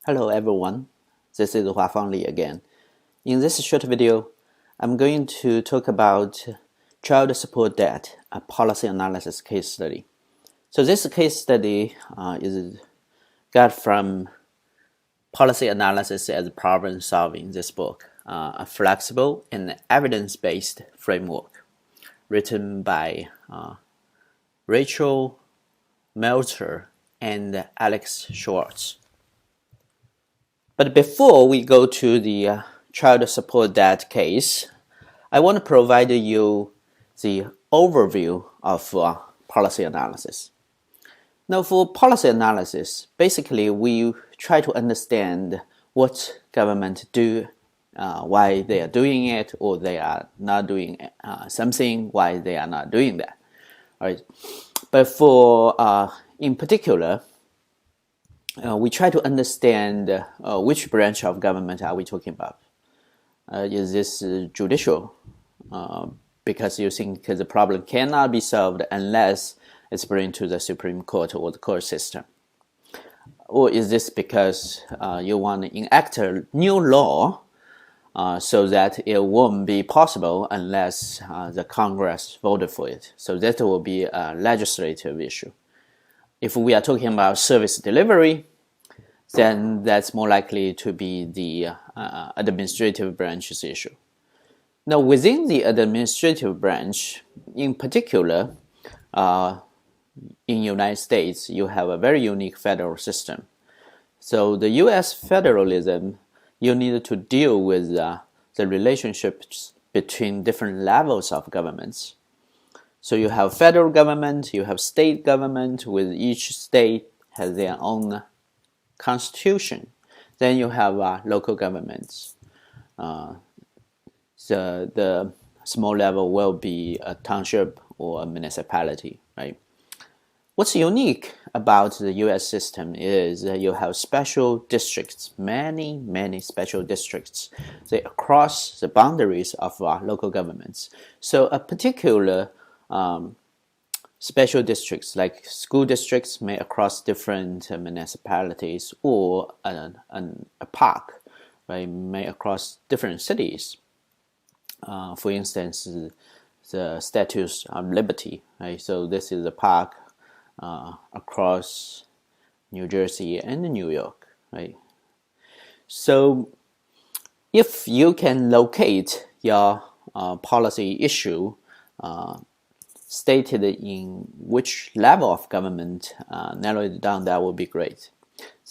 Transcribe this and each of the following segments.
Hello everyone, this is Huafang Li again. In this short video, I'm going to talk about child support debt, a policy analysis case study. So this case study is got from Policy Analysis as Problem Solving, this book, a flexible and evidence-based framework written by Rachel Meltzer and Alex Schwartz. But before we go to the child support debt case, I want to provide you the overview of policy analysis. Now, for policy analysis, basically we try to understand what government do, why they are doing it, or they are not doing something, why they are not doing that. All right. But for in particular, we try to understand which branch of government are we talking about. Is this judicial? Because you think the problem cannot be solved unless it's brought to the Supreme Court or the court system. Or is this because you want to enact a new law so that it won't be possible unless the Congress voted for it? So that will be a legislative issue. If we are talking about service delivery, then that's more likely to be the administrative branch's issue. Now, within the administrative branch, in particular, in the United States, you have a very unique federal system. So the U.S. federalism, you need to deal with the relationships between different levels of governments. So you have federal government, you have state government, with each state has their own constitution. Then you have local governments. The small level will be a township or a municipality, right? What's unique about the U.S. system is that you have special districts, many special districts. They across the boundaries of local governments. So a particular special districts, like school districts, may across different municipalities, or a park, right, may across different cities. For instance, the Statue of Liberty, right? So this is a park across New Jersey and New York, right? So if you can locate your policy issue stated in which level of government, narrow it down, that would be great.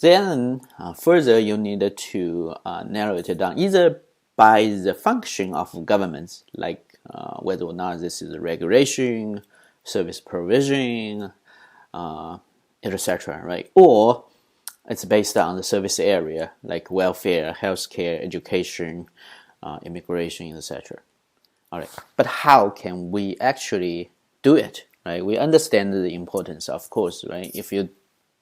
Then further, you need to narrow it down either by the function of governments, like whether or not this is a regulation, service provision, etc., right? Or it's based on the service area, like welfare, healthcare, education, immigration, etc. All right, but how can we actually do it, right? We understand the importance, of course, right? If you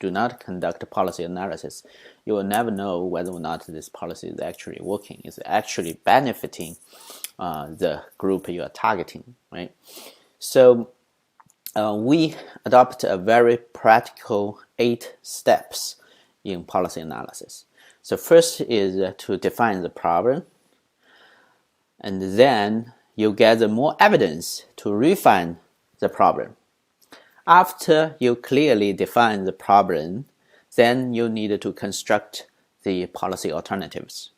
do not conduct a policy analysis, you will never know whether or not this policy is actually working, is actually benefiting the group you are targeting, right? So we adopt a very practical 8 steps in policy analysis. So first is to define the problem, and then you gather more evidence to refine the problem. After you clearly define the problem, then you need to construct the policy alternatives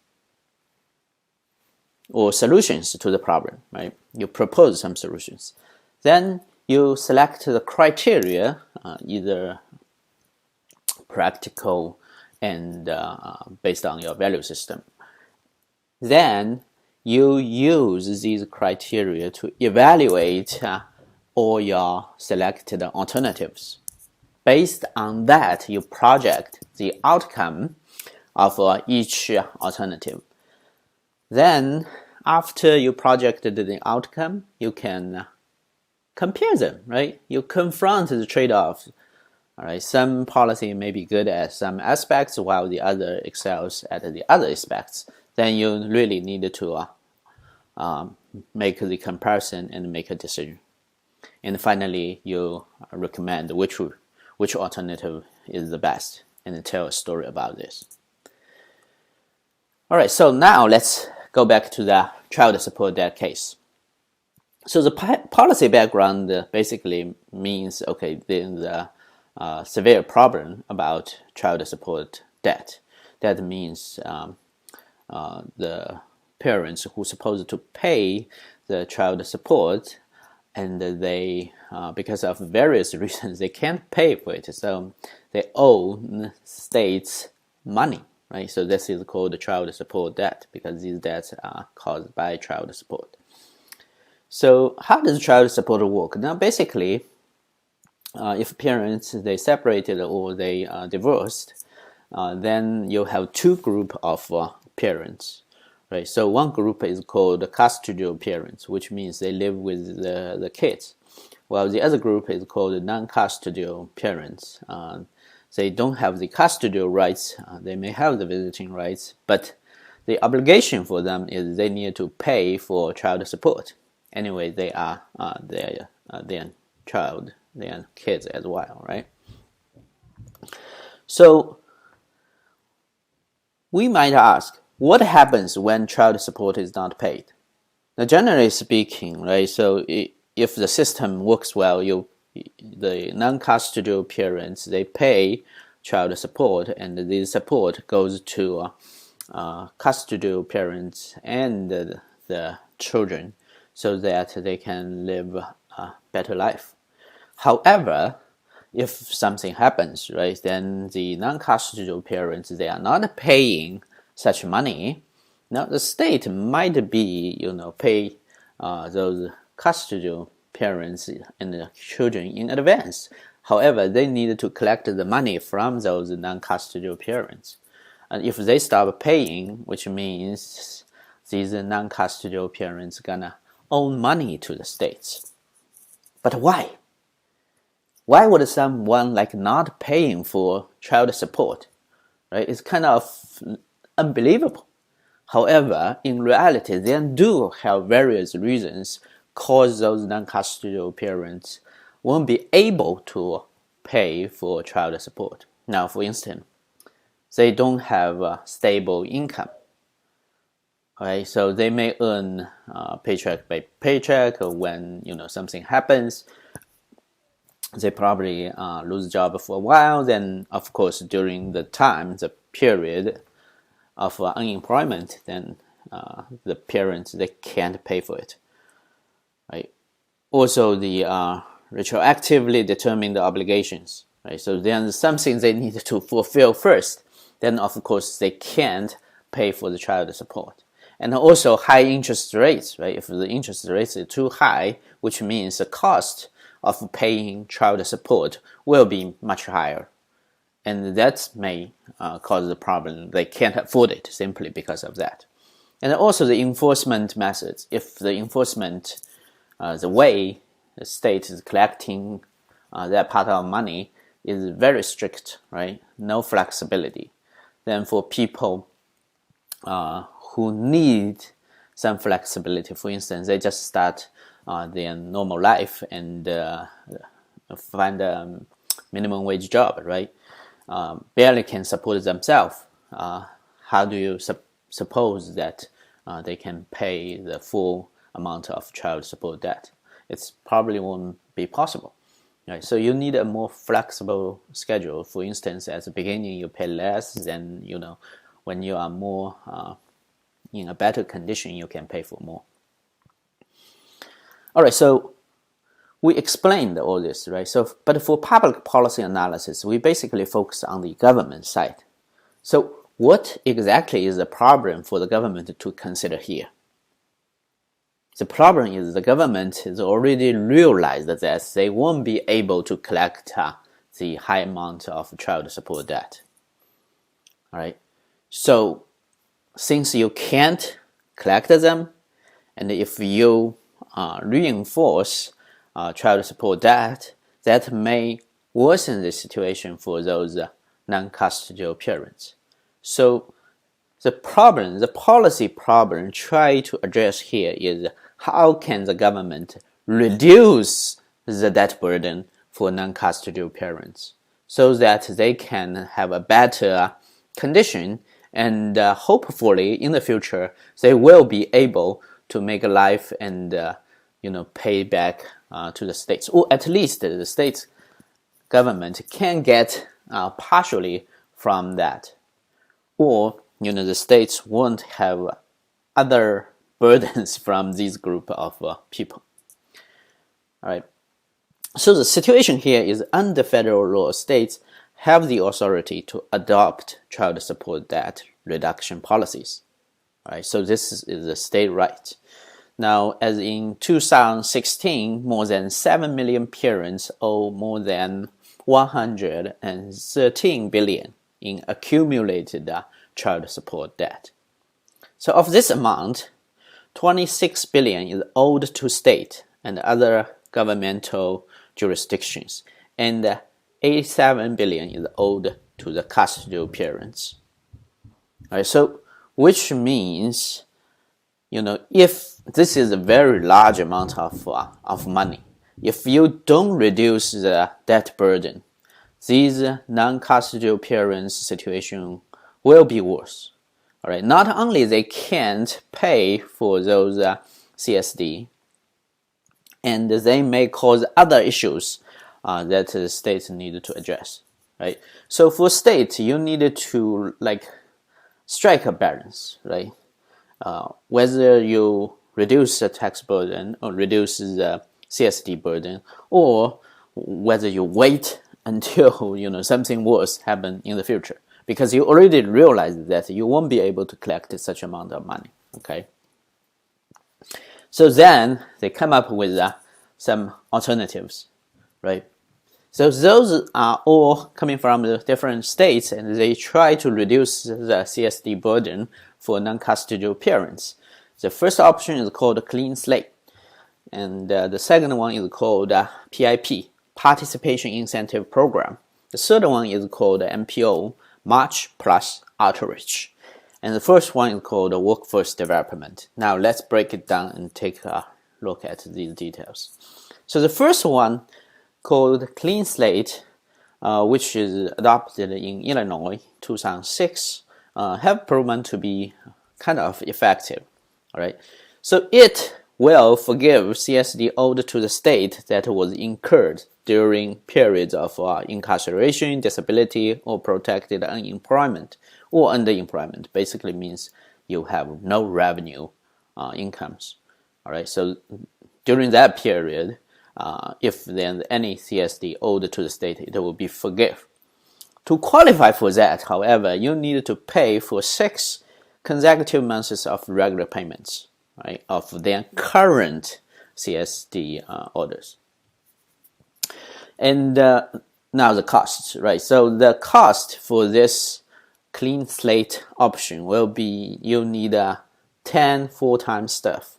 or solutions to the problem, right? You propose some solutions. Then you select the criteria, either practical and based on your value system. Then you use these criteria to evaluate all your selected alternatives. Based on that, you project the outcome of each alternative. Then, after you projected the outcome, you can compare them, right? You confront the trade-offs. All right, some policy may be good at some aspects while the other excels at the other aspects. Then you really need to make the comparison and make a decision. And finally, you recommend which alternative is the best and tell a story about this. All right, so now let's go back to the child support debt case. So the policy background basically means, okay, there's a severe problem about child support debt. That means the parents who are supposed to pay the child support, and they, because of various reasons, they can't pay for it. So they owe states money, right? So this is called child support debt because these debts are caused by child support. So how does child support work? Now, basically, if parents they separated or they divorced, then you have two groups of parents, right? So one group is called custodial parents, which means they live with the kids, while the other group is called non-custodial parents. They don't have the custodial rights. They may have the visiting rights, but the obligation for them is they need to pay for child support. Anyway, they are their child, their kids as well, right? So we might ask, what happens when child support is not paid? Now, generally speaking, right? So if the system works well, the non-custodial parents they pay child support, and this support goes to custodial parents and the children, so that they can live a better life. However, if something happens, right, then the non-custodial parents they are not paying such money. Now the state might be, pay those custodial parents and the children in advance. However, they need to collect the money from those non-custodial parents, and if they stop paying, which means these non-custodial parents gonna owe money to the states. But why? Why would someone like not paying for child support? Right? It's kind of unbelievable. However, in reality, they do have various reasons cause those non-custodial parents won't be able to pay for child support. Now, for instance, they don't have a stable income. Okay, so they may earn paycheck by paycheck. When something happens, they probably lose job for a while. Then, of course, during the period of unemployment, then the parents they can't pay for it. Right. Also, the retroactively determine the obligations. Right. So there's something they need to fulfill first. Then, of course, they can't pay for the child support. And also high interest rates, right? If the interest rates are too high, which means the cost of paying child support will be much higher. And that may cause the problem. They can't afford it simply because of that. And also the enforcement methods. If the enforcement, the way the state is collecting that part of money is very strict, right? No flexibility. Then for people who need some flexibility, for instance, they just start their normal life and find a minimum wage job, right? Barely can support themselves. How do you suppose that they can pay the full amount of child support debt? It probably won't be possible. Right? So you need a more flexible schedule. For instance, at the beginning you pay less, then when you are more in a better condition, you can pay for more. All right, so we explained all this, right? So, but for public policy analysis, we basically focus on the government side. So what exactly is the problem for the government to consider here? The problem is the government has already realized that they won't be able to collect the high amount of child support debt. All right, so since you can't collect them, and if you reinforce child support debt, that may worsen the situation for those non-custodial parents. So the policy problem try to address here is how can the government reduce the debt burden for non-custodial parents so that they can have a better condition and hopefully in the future they will be able to make a life and pay back to the states, or at least the state government can get partially from that, or the states won't have other burdens from this group of people. All right. So the situation here is under federal law, states have the authority to adopt child support debt reduction policies. All right. So this is a state right. Now, as in 2016, more than 7 million parents owe more than 113 billion in accumulated child support debt. So of this amount, 26 billion is owed to state and other governmental jurisdictions, and 87 billion is owed to the custodial parents. All right, so which means, if this is a very large amount of money, if you don't reduce the debt burden, these non-custodial parents' situation will be worse. All right, not only they can't pay for those CSD, and they may cause other issues that the states need to address. Right. So for state, you need to strike a balance, right? Whether you reduce the tax burden or reduce the CSD burden, or whether you wait until something worse happen in the future, because you already realize that you won't be able to collect such amount of money. Okay. So then they come up with some alternatives, right? So those are all coming from the different states, and they try to reduce the CSD burden for non-custodial parents. The first option is called Clean Slate, and the second one is called PIP, Participation Incentive Program. The third one is called MPO, March Plus Outreach. And the first one is called Workforce Development. Now let's break it down and take a look at these details. So the first one, called Clean Slate, which is adopted in Illinois 2006, have proven to be kind of effective. All right, so it will forgive CSD owed to the state that was incurred during periods of incarceration, disability, or protected unemployment or underemployment. Basically means you have no revenue incomes. All right, so during that period, if there's any CSD owed to the state, it will be forgiven. To qualify for that, however, you need to pay for 6 consecutive months of regular payments, right, of their current CSD orders. And now the costs, right? So the cost for this Clean Slate option will be, you need 10 full-time staff,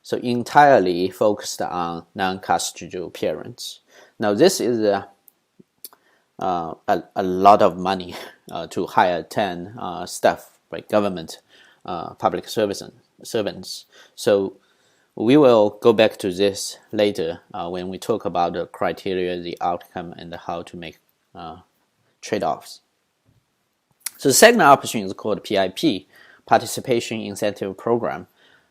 so entirely focused on non-custodial parents. Now this is a lot of money to hire 10 staff, right? Government, public servants. So we will go back to this later when we talk about the criteria, the outcome, and how to make trade-offs. So the second option is called PIP, Participation Incentive Program.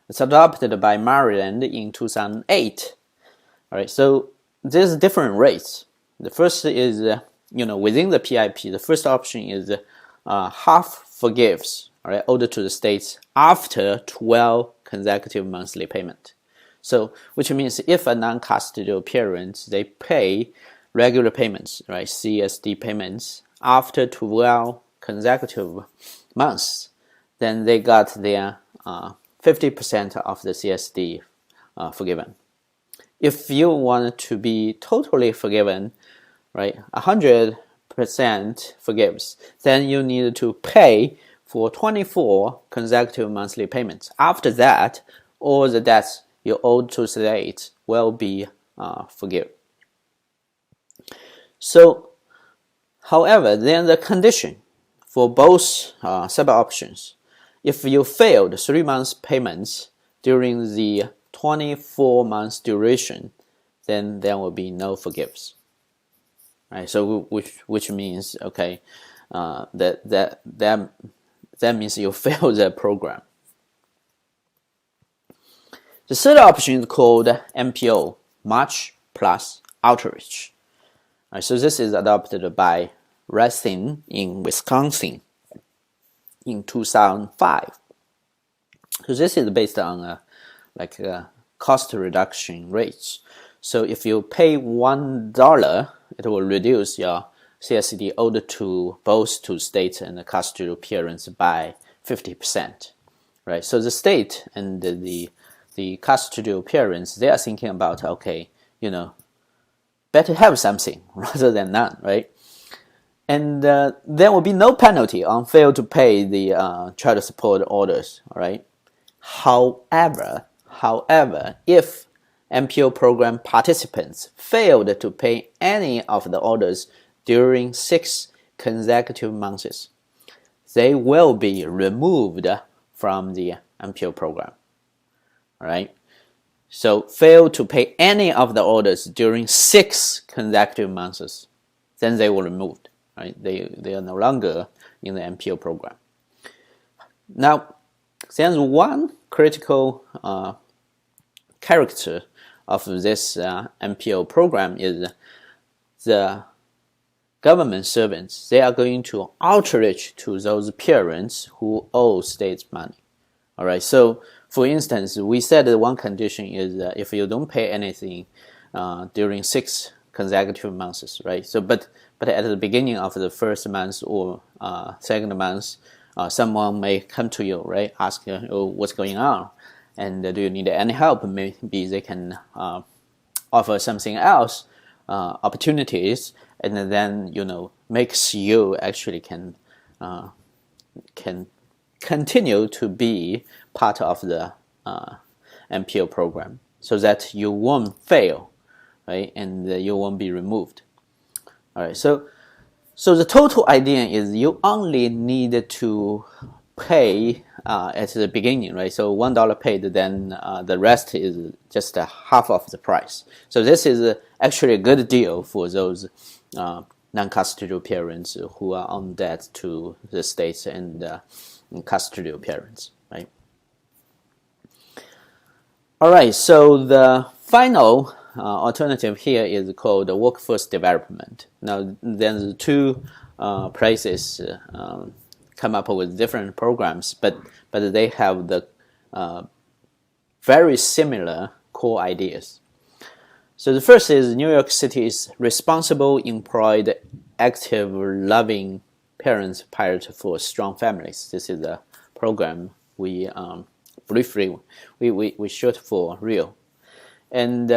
It's adopted by Maryland in 2008. All right, so there's different rates. The first is, within the PIP, the first option is half forgives, all right, owed to the states after 12 consecutive monthly payment. So, which means if a non-custodial parent, they pay regular payments, right, CSD payments, after 12 consecutive months, then they got their 50% of the CSD forgiven. If you want to be totally forgiven, right, 100% forgives, then you need to pay for 24 consecutive monthly payments. After that, all the debts you owe to the state will be forgiven. So, however, then the condition for both sub-options, if you failed 3 months payments during the 24 months duration, then there will be no forgives. Right? So which means, okay, that that means you fail the program. The third option is called MPO, Much Plus Outreach. So this is adopted by Racine in Wisconsin in 2005. So this is based on cost reduction rates. So if you pay $1, it will reduce your CSD owed to both to state and the custodial parents by 50%, right? So the state and the custodial parents, they are thinking about, okay, better have something rather than none, right? And there will be no penalty on fail to pay the child support orders, all right? However, if MPO program participants failed to pay any of the orders during 6 consecutive months, they will be removed from the MPO program, all right? So fail to pay any of the orders during 6 consecutive months, then they will be removed, right? They are no longer in the MPO program. Now, there's one critical character of this MPO program is the government servants. They are going to outreach to those parents who owe state money. All right. So, for instance, we said that one condition is if you don't pay anything during 6 consecutive months, right? So, but at the beginning of the first month or second month, someone may come to you, right? Ask you, oh, what's going on, and do you need any help? Maybe they can offer something else, opportunities, and then makes you actually can continue to be part of the MPO program, so that you won't fail, right? And you won't be removed. All right. So the total idea is you only need to pay at the beginning, right? So $1 paid, then the rest is just half of the price. So this is actually a good deal for those non-custodial parents who are on debt to the states and custodial parents, right? All right. So the final alternative here is called workforce development. Now, there's 2 places come up with different programs, but they have the very similar core ideas. So the first is New York City's Responsible Employed Active Loving Parents Pilot for Strong Families. This is a program we briefly we shot for real. And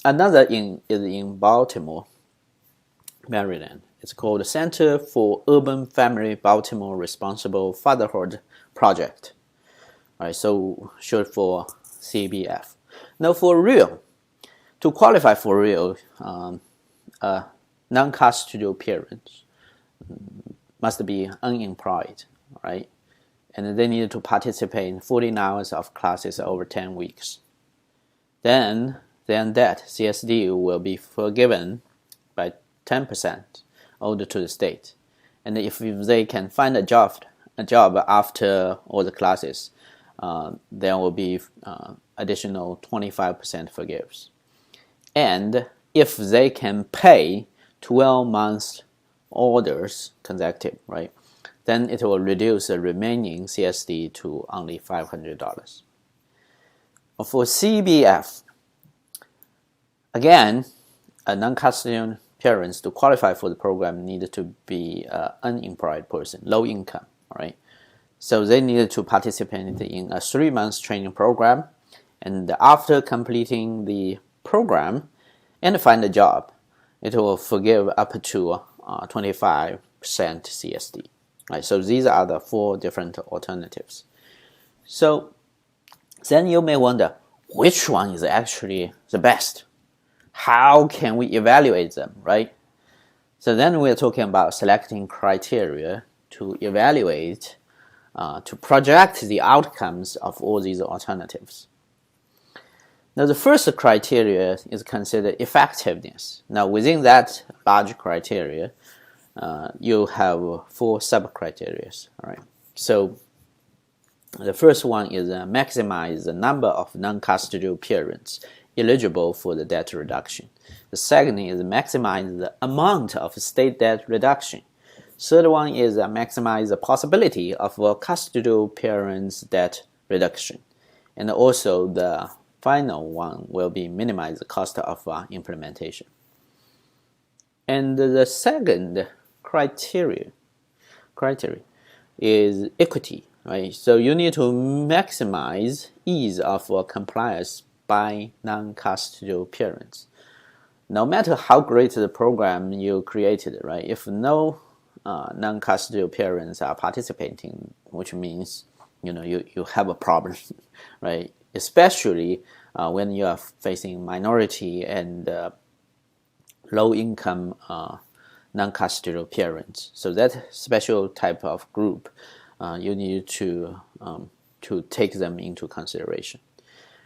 another is in Baltimore, Maryland. It's called the Center for Urban Family Baltimore Responsible Fatherhood Project. All right, so short for CBF. Now for real, to qualify for real, non-custodial parents must be unemployed, right? And they need to participate in 14 hours of classes over 10 weeks. Then that CSD will be forgiven by 10% owed to the state. And if they can find a job after all the classes, there will be additional 25% forgives. And if they can pay 12 months orders consecutive, right, then it will reduce the remaining CSD to only $500. For CBF, again, a non-custodial parents to qualify for the program needed to be an unemployed person, low income, all right? So they needed to participate in a 3-month training program, and after completing the program and find a job, it will forgive up to 25% CSD. Right? So these are the 4 different alternatives. So then you may wonder, which one is actually the best? How can we evaluate them, right? So then we're talking about selecting criteria to evaluate, to project the outcomes of all these alternatives. Now, the first criteria is considered effectiveness. Now, within that large criteria, you have 4 sub-criteria, all right? So the first one is maximize the number of non-custodial parents eligible for the debt reduction. The second is maximize the amount of state debt reduction. Third one is maximize the possibility of custodial parents debt reduction. And also the final one will be minimize the cost of implementation. And the second criteria is equity, right? So you need to maximize ease of compliance by non-custodial parents. No matter how great the program you created, right? If no non-custodial parents are participating, which means you have a problem, right? Especially when you are facing minority and low-income non-custodial parents. So that special type of group, you need to take them into consideration.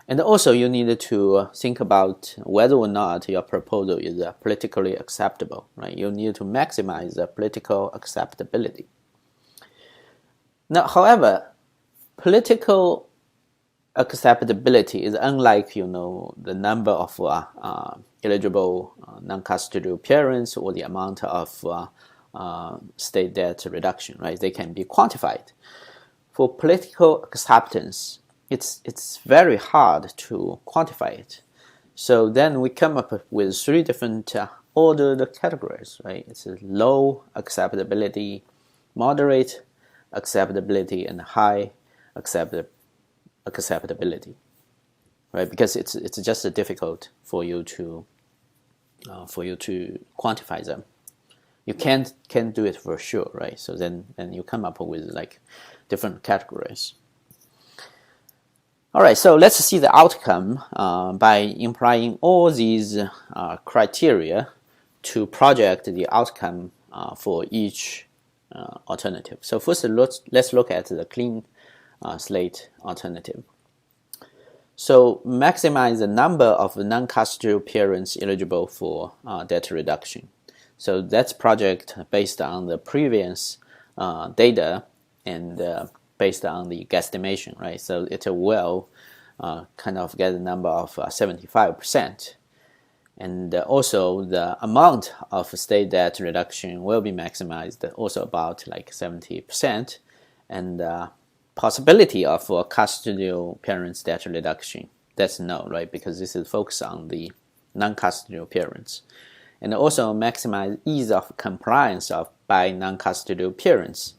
And also you need to think about whether or not your proposal is politically acceptable, right? You need to maximize the political acceptability. Now, however, political acceptability is unlike, the number of eligible non-custodial parents or the amount of state debt reduction, right? They can be quantified. For political acceptance, it's very hard to quantify it. So then we come up with three different ordered categories, right? It's low acceptability, moderate acceptability, and high acceptability, right? Because it's just difficult for you to quantify them. You can't do it for sure, right? So then you come up with like different categories. All right, so let's see the outcome by applying all these criteria to project the outcome for each alternative. So first, let's look at the clean slate alternative. So maximize the number of non-custodial parents eligible for debt reduction. So that's project based on the previous data and based on the guesstimation, right? So it will kind of get a number of 75%. And also the amount of state debt reduction will be maximized also about like 70%. And possibility of custodial parents debt reduction, that's no, right? Because this is focused on the non-custodial parents. And also maximize ease of compliance by non-custodial parents.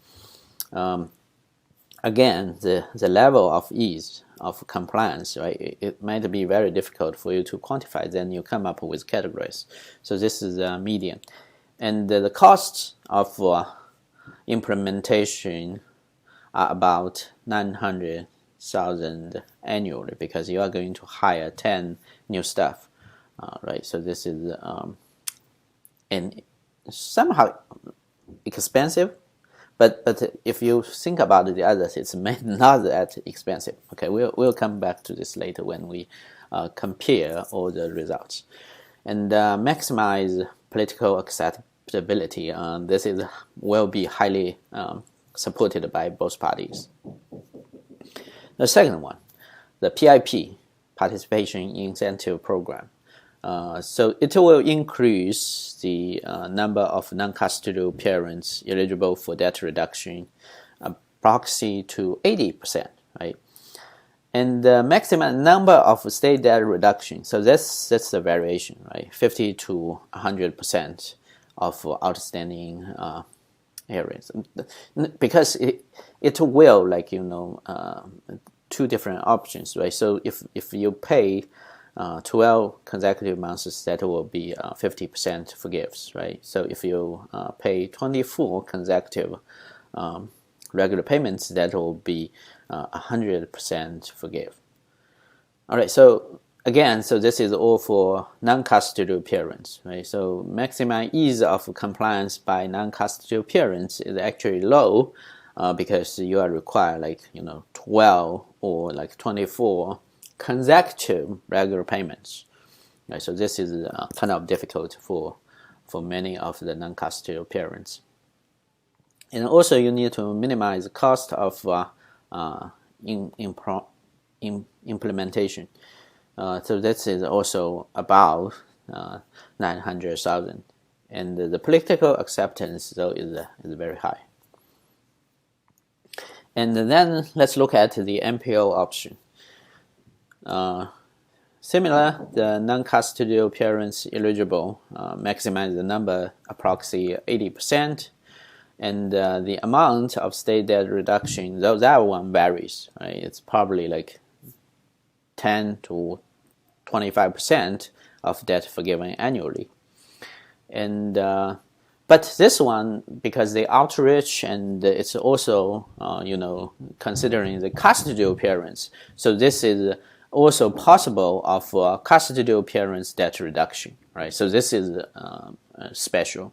Again, the level of ease of compliance, right? It might be very difficult for you to quantify. Then you come up with categories. So this is a median. And the costs of implementation are about 900,000 annually because you are going to hire 10 new staff, right? So this is and somehow expensive. But if you think about the others, it's not that expensive. Okay, we'll come back to this later when we compare all the results. And maximize political acceptability. This will be highly supported by both parties. The second one, the PIP, Participation Incentive Program. So it will increase the number of non-custodial parents eligible for debt reduction approximately to 80%, right? And the maximum number of state debt reduction, so that's the variation, right? 50 to 100% of outstanding areas, because it will, like, two different options, right? So if you pay 12 consecutive months, that will be 50% forgives, right? So if you pay 24 consecutive regular payments, that will be 100% forgive. All right, so again, so this is all for non-custodial parents, right? So maximum ease of compliance by non-custodial parents is actually low because you are required 12 or 24 consecutive regular payments, right? So this is kind of difficult for many of the non-custodial parents. And also you need to minimize the cost of implementation. So this is also about 900,000, and the political acceptance though is very high. And then let's look at the MPO option. Similar, the non-custodial parents eligible maximize the number approximately 80%, and the amount of state debt reduction, though that one varies, right? It's probably like 10 to 25% of debt forgiven annually. And but this one, because they outreach, and it's also considering the custodial parents, so this is also possible of custodial parents debt reduction, right? So this is special.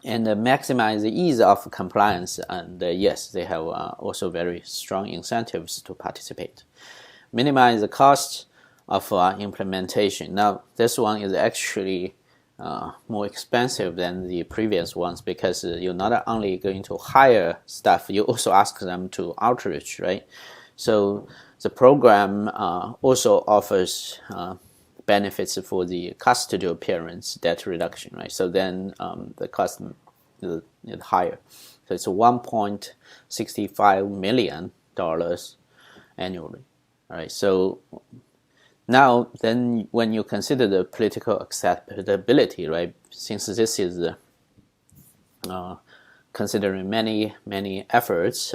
And maximize the ease of compliance, and yes, they have also very strong incentives to participate. Minimize the cost of implementation. Now this one is actually more expensive than the previous ones, because you're not only going to hire staff, you also ask them to outreach, right? So the program also offers benefits for the custodial parents debt reduction, right? So then the cost is higher. So it's $1.65 million annually. All right. So now then, when you consider the political acceptability, right? Since this is considering many efforts,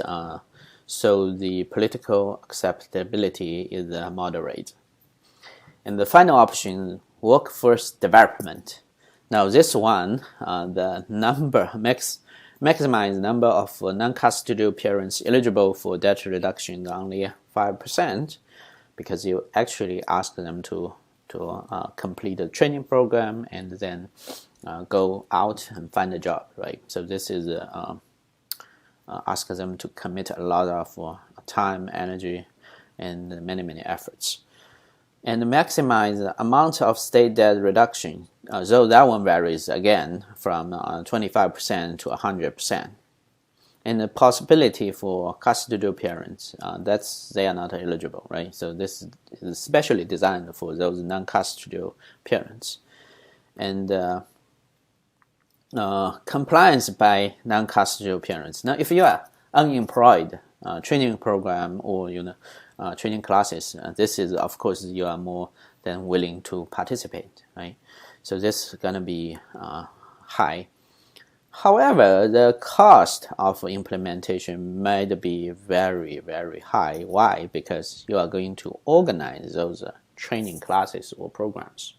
so the political acceptability is moderate. And the final option, workforce development. Now this one, the maximize number of non-custodial parents eligible for debt reduction only 5%, because you actually ask them to complete a training program and then go out and find a job, right? So this is ask them to commit a lot of time, energy, and many efforts. And maximize the amount of state debt reduction, though that one varies again from 25% to 100%. And the possibility for custodial parents, they are not eligible, right? So this is specially designed for those non-custodial parents. And compliance by non-custodial parents. Now, if you are unemployed, training program or training classes, this is, of course, you are more than willing to participate, right? So this is gonna be high. However, the cost of implementation might be very high. Why? Because you are going to organize those training classes or programs,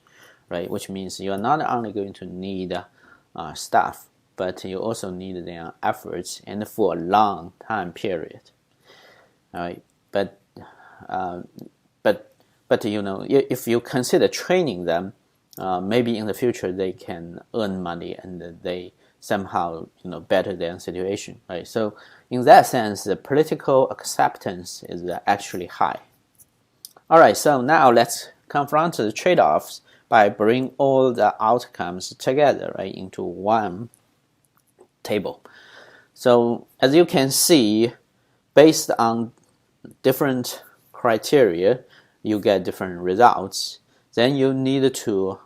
right? Which means you are not only going to need staff, but you also need their efforts, and for a long time period. All right, but if you consider training them, maybe in the future they can earn money and they somehow better their situation, right? So in that sense, the political acceptance is actually high. All right, so now let's confront the trade-offs by bringing all the outcomes together, right, into one table. So as you can see, based on different criteria, you get different results. Then you need to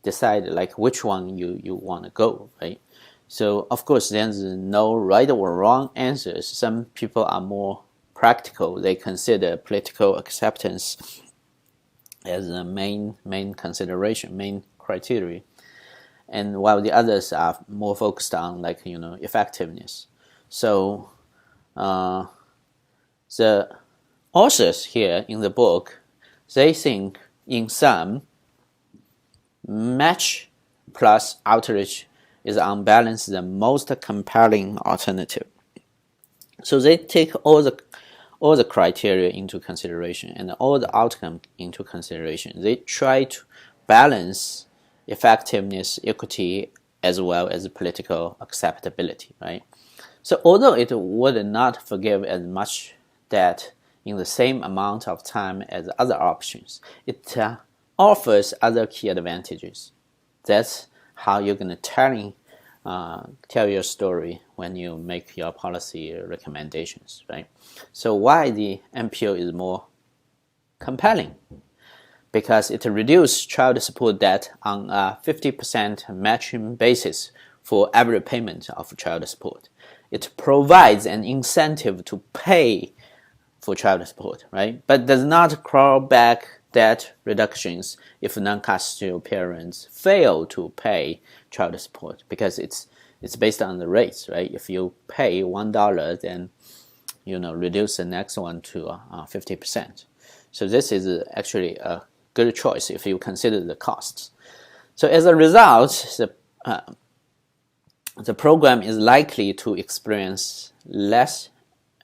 decide like which one you want to go, right? So of course there's no right or wrong answers. Some people are more practical. They consider political acceptance as a main consideration, main criteria, and while the others are more focused on like effectiveness. So the authors here in the book, they think in sum, match plus outreach is on balance the most compelling alternative. So they take all the criteria into consideration and all the outcome into consideration. They try to balance effectiveness, equity, as well as political acceptability, right? So although it would not forgive as much debt in the same amount of time as other options, it offers other key advantages. That's how you're going to telling tell your story when you make your policy recommendations, right? So why the MPO is more compelling? Because it reduces child support debt on a 50% matching basis for every payment of child support. It provides an incentive to pay for child support, right? But does not claw back debt reductions if non-custodial parents fail to pay child support, because it's based on the rates, right? If you pay $1, then reduce the next one to 50%. So this is actually a good choice if you consider the costs. So as a result, the program is likely to experience less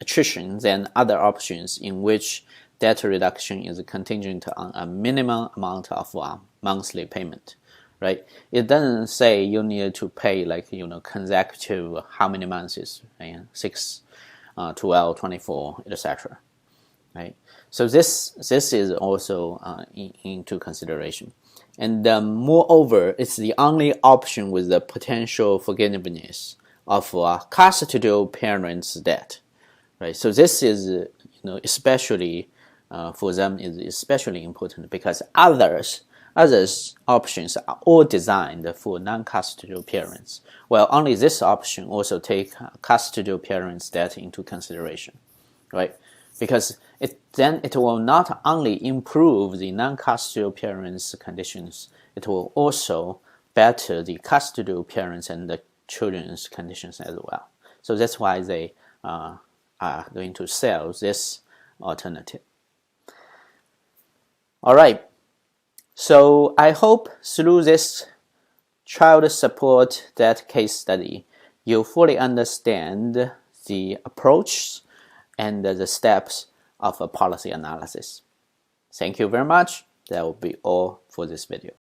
attrition than other options in which debt reduction is contingent on a minimum amount of monthly payment, right? It doesn't say you need to pay consecutive how many months, right? 6, 12, 24, etc. Right? So this is also into consideration. And moreover, it's the only option with the potential forgiveness of custodial parents' debt. Right? So this is especially for them is especially important, because others options are all designed for non-custodial parents, while only this option also take custodial parents' debt into consideration, right? Because it will not only improve the non-custodial parents' conditions, it will also better the custodial parents and the children's conditions as well. So that's why they are going to sell this alternative. All right. So I hope through this child support debt case study, you fully understand the approach and the steps of a policy analysis. Thank you very much. That will be all for this video.